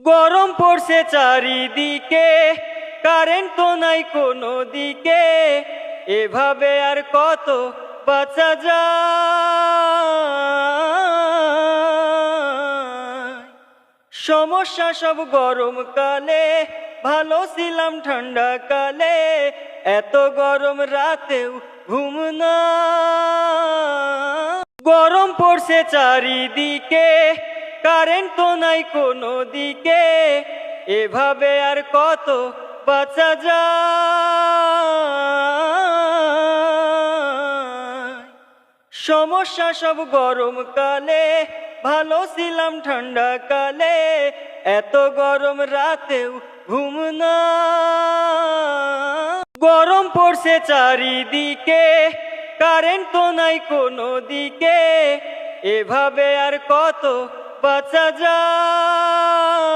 গরম পড়ছে চারিদিকে, কারেন্ট তো নাই কোনো দিকে, এভাবে আর কত বাঁচা যায়। সমস্যা সব গরমকালে, ভালো ছিলাম ঠান্ডা কালে, এত গরম রাতেও ঘুম না। গরম পড়ছে চারিদিকে, কারেন্ট তো নাই কোনো দিকে, এভাবে আর কত বাঁচা যায়। সমস্যা সব গরমকালে, ভালো ছিলাম ঠান্ডা কালে, এত গরম রাতেও ঘুম না। গরম পড়ছে চারিদিকে, কারেন্ট তো নাই কোনো দিকে, এভাবে আর কত বাঁচা যায়।